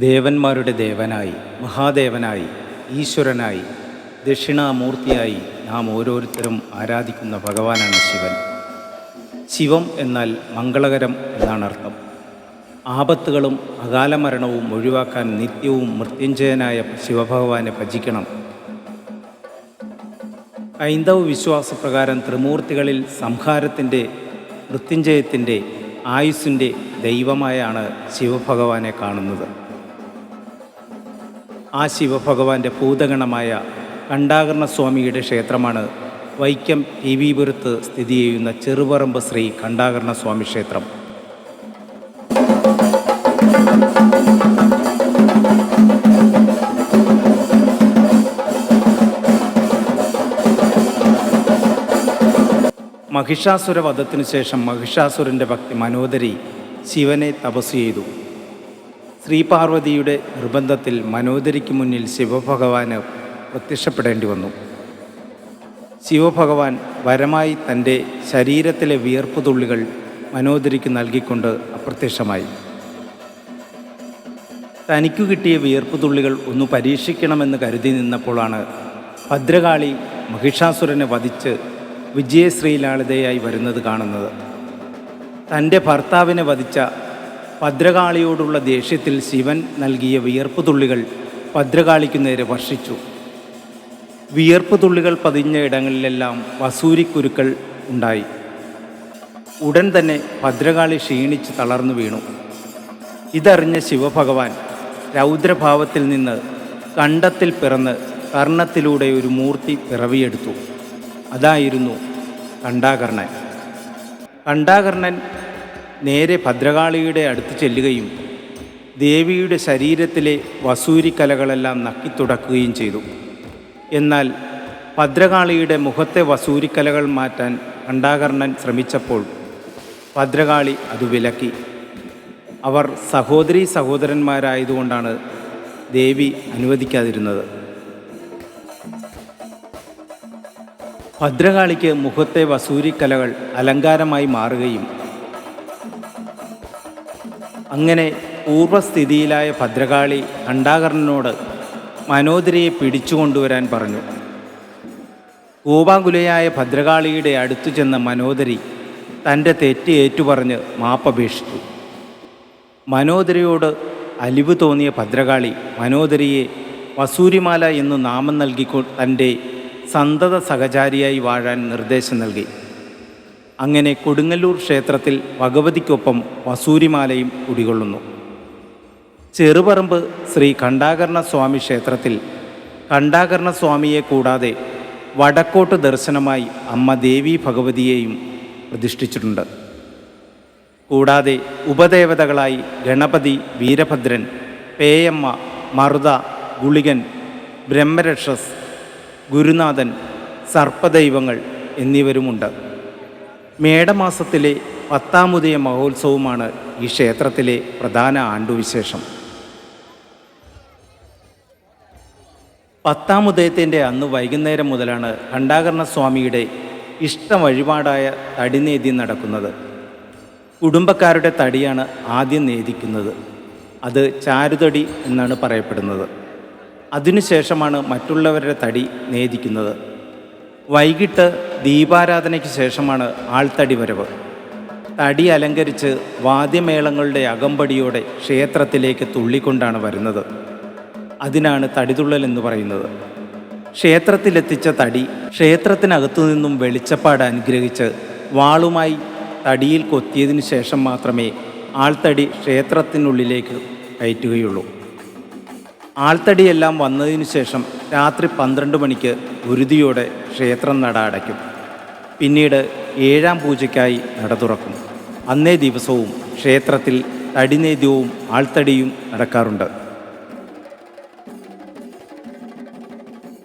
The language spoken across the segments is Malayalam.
ദേവന്മാരുടെ ദേവനായി, മഹാദേവനായി, ഈശ്വരനായി, ദക്ഷിണാമൂർത്തിയായി നാം ഓരോരുത്തരും ആരാധിക്കുന്ന ഭഗവാനാണ് ശിവൻ. ശിവം എന്നാൽ മംഗളകരം എന്നാണ് അർത്ഥം. ആപത്തുകളും അകാലമരണവും ഒഴിവാക്കാൻ നിത്യവും മൃത്യുഞ്ജയനായ ശിവഭഗവാനെ ഭജിക്കണം. ഹൈന്ദവ വിശ്വാസപ്രകാരം ത്രിമൂർത്തികളിൽ സംഹാരത്തിൻ്റെ, മൃത്യുഞ്ജയത്തിൻ്റെ, ആയുസ്സിൻ്റെ ദൈവമായാണ് ശിവഭഗവാനെ കാണുന്നത്. ആ ശിവഭഗവാന്റെ ഭൂതഗണമായ കണ്ടാകർണസ്വാമിയുടെ ക്ഷേത്രമാണ് വൈക്കം ടി.വി.പുരത്ത് സ്ഥിതി ചെയ്യുന്ന ചെറുപറമ്പ് ശ്രീ കണ്ടാകർണസ്വാമി ക്ഷേത്രം. മഹിഷാസുര വധത്തിനു ശേഷം മഹിഷാസുരൻ്റെ ഭക്തി മനോദരി ശിവനെ തപസ് ചെയ്തു. ശ്രീപാർവതിയുടെ നിർബന്ധത്തിൽ മനോദരിക്ക് മുന്നിൽ ശിവഭഗവാന് പ്രത്യക്ഷപ്പെടേണ്ടി വന്നു. ശിവഭഗവാൻ വരമായി തൻ്റെ ശരീരത്തിലെ വിയർപ്പ് തുള്ളികൾ മനോദരിക്ക് നൽകിക്കൊണ്ട് അപ്രത്യക്ഷമായി. തനിക്കു കിട്ടിയ വിയർപ്പ് തുള്ളികൾ ഒന്ന് പരീക്ഷിക്കണമെന്ന് കരുതി നിന്നപ്പോഴാണ് ഭദ്രകാളി മഹിഷാസുരനെ വധിച്ച് വിജയശ്രീലാളിതയായി വരുന്നത് കാണുന്നത്. തൻ്റെ ഭർത്താവിനെ വധിച്ച ഭദ്രകാളിയോടുള്ള ദേഷ്യത്തിൽ ശിവൻ നൽകിയ വിയർപ്പ് തുള്ളികൾ ഭദ്രകാളിക്കു നേരെ വർഷിച്ചു. വിയർപ്പ് തുള്ളികൾ പതിഞ്ഞ ഇടങ്ങളിലെല്ലാം വസൂരിക്കുരുക്കൾ ഉണ്ടായി. ഉടൻ തന്നെ ഭദ്രകാളി ക്ഷീണിച്ച് തളർന്നു വീണു. ഇതറിഞ്ഞ ശിവഭഗവാൻ രൗദ്രഭാവത്തിൽ നിന്ന് കണ്ടത്തിൽ പിറന്ന് കർണത്തിലൂടെ ഒരു മൂർത്തി പിറവിയെടുത്തു. അതായിരുന്നു കണ്ടാകർണൻ. കണ്ടാകർണൻ നേരെ ഭദ്രകാളിയുടെ അടുത്ത് ചെല്ലുകയും ദേവിയുടെ ശരീരത്തിലെ വസൂരിക്കലകളെല്ലാം നക്കിത്തുടക്കുകയും ചെയ്തു. എന്നാൽ ഭദ്രകാളിയുടെ മുഖത്തെ വസൂരിക്കലകൾ മാറ്റാൻ കണ്ടാകർണൻ ശ്രമിച്ചപ്പോൾ ഭദ്രകാളി അത് വിലക്കി. അവർ സഹോദരന്മാരായതുകൊണ്ടാണ് ദേവി അനുവദിക്കാതിരുന്നത്. ഭദ്രകാളിക്ക് മുഖത്തെ വസൂരിക്കലകൾ അലങ്കാരമായി മാറുകയും അങ്ങനെ പൂർവ്വസ്ഥിതിയിലായ ഭദ്രകാളി കണ്ടാകർണനോട് മനോദരിയെ പിടിച്ചുകൊണ്ടുവരാൻ പറഞ്ഞു. കോപാകുലയായ ഭദ്രകാളിയുടെ അടുത്തു ചെന്ന മനോദരി തൻ്റെ തെറ്റ് ഏറ്റുപറഞ്ഞ് മാപ്പപേക്ഷിച്ചു. മനോദരിയോട് അലിവ് തോന്നിയ ഭദ്രകാളി മനോദരിയെ വസൂരിമാല എന്ന് നാമം നൽകി തൻ്റെ സന്തത സഹചാരിയായി വാഴാൻ നിർദ്ദേശം നൽകി. അങ്ങനെ കൊടുങ്ങല്ലൂർ ക്ഷേത്രത്തിൽ ഭഗവതിക്കൊപ്പം വസൂരിമാലയും കുടികൊള്ളുന്നു. ചെറുപറമ്പ് ശ്രീ കണ്ടാകർണസ്വാമി ക്ഷേത്രത്തിൽ കണ്ടാകർണസ്വാമിയെ കൂടാതെ വടക്കോട്ട് ദർശനമായി അമ്മ ദേവി ഭഗവതിയെയും പ്രതിഷ്ഠിച്ചിട്ടുണ്ട്. കൂടാതെ ഉപദേവതകളായി ഗണപതി, വീരഭദ്രൻ, പേയമ്മ, മറുത, ഗുളികൻ, ബ്രഹ്മരക്ഷസ്, ഗുരുനാഥൻ, സർപ്പദൈവങ്ങൾ എന്നിവരുമുണ്ട്. മേടമാസത്തിലെ 10-ാമുദയ മഹോത്സവമാണ് ഈ ക്ഷേത്രത്തിലെ പ്രധാന ആണ്ടുവിശേഷം. 10-ാമുദയത്തിൻ്റെ അന്ന് വൈകുന്നേരം മുതലാണ് കണ്ടാകർണസ്വാമിയുടെ ഇഷ്ട വഴിപാടായ തടിനേദ്യം നടക്കുന്നത്. കുടുംബക്കാരുടെ തടിയാണ് ആദ്യം നേദിക്കുന്നത്. അത് ചാരുതടി എന്നാണ് പറയപ്പെടുന്നത്. അതിനുശേഷമാണ് മറ്റുള്ളവരുടെ തടി നേദിക്കുന്നത്. വൈകിട്ട് ദീപാരാധനയ്ക്ക് ശേഷമാണ് ആൾത്തടി വരവ്. തടി അലങ്കരിച്ച് വാദ്യമേളങ്ങളുടെ അകമ്പടിയോടെ ക്ഷേത്രത്തിലേക്ക് തുള്ളിക്കൊണ്ടാണ് വരുന്നത്. അതിനാണ് തടിതുള്ളൽ എന്ന് പറയുന്നത്. ക്ഷേത്രത്തിലെത്തിച്ച തടി ക്ഷേത്രത്തിനകത്തു നിന്നും വെളിച്ചപ്പാട് അനുഗ്രഹിച്ച് വാളുമായി തടിയിൽ കൊത്തിയതിനു ശേഷം മാത്രമേ ആൾത്തടി ക്ഷേത്രത്തിനുള്ളിലേക്ക് കയറ്റുകയുള്ളൂ. ആൾത്തടിയെല്ലാം വന്നതിനു ശേഷം രാത്രി 12 മണിക്ക് ഗുരുതിയോടെ ക്ഷേത്രം നട അടയ്ക്കും. പിന്നീട് 7-ാം പൂജയ്ക്കായി നട തുറക്കും. അന്നേ ദിവസവും ക്ഷേത്രത്തിൽ തടിനേദ്യവും ആൾത്തടിയും നടക്കാറുണ്ട്.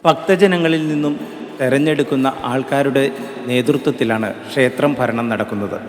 ഭക്തജനങ്ങളിൽ നിന്നും തെരഞ്ഞെടുക്കുന്ന ആൾക്കാരുടെ നേതൃത്വത്തിലാണ് ക്ഷേത്രം ഭരണം നടക്കുന്നത്.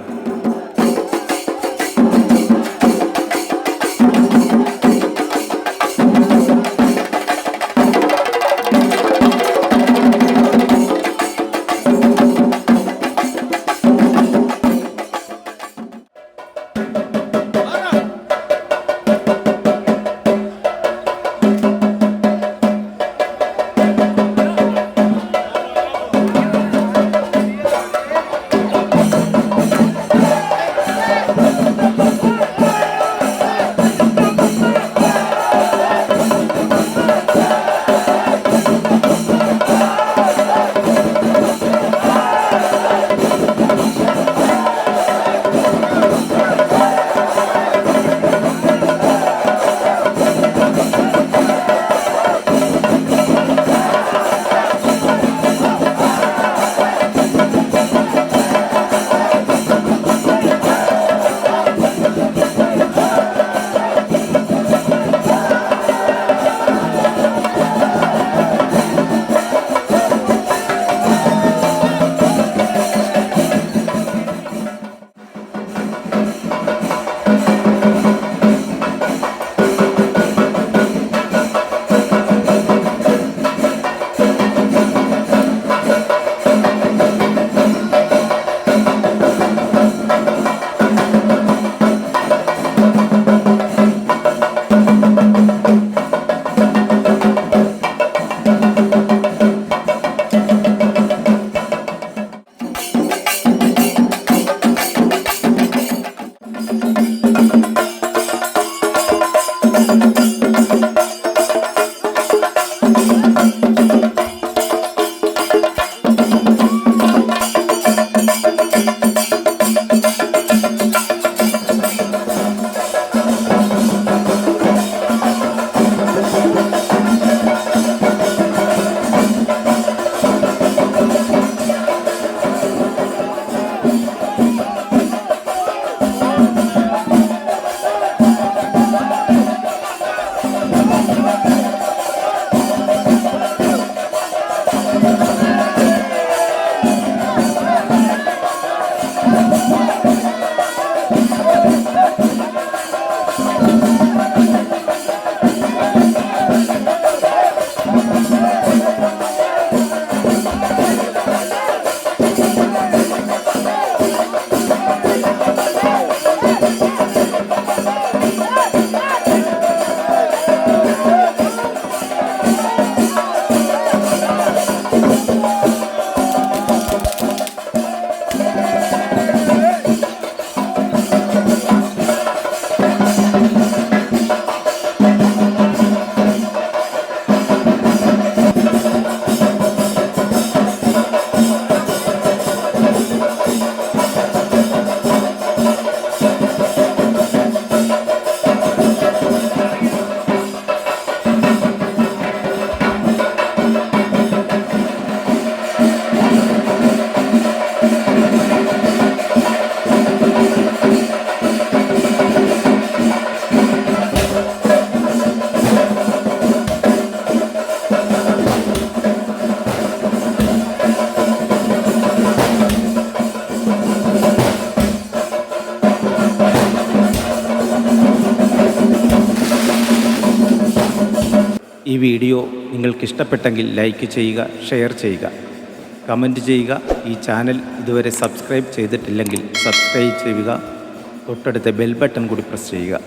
ഈ വീഡിയോ നിങ്ങൾക്ക് ഇഷ്ടപ്പെട്ടെങ്കിൽ ലൈക്ക് ചെയ്യുക, ഷെയർ ചെയ്യുക, കമൻറ്റ് ചെയ്യുക. ഈ ചാനൽ ഇതുവരെ സബ്സ്ക്രൈബ് ചെയ്തിട്ടില്ലെങ്കിൽ സബ്സ്ക്രൈബ് ചെയ്യുക. തൊട്ടടുത്ത ബെൽ ബട്ടൺ കൂടി പ്രസ് ചെയ്യുക.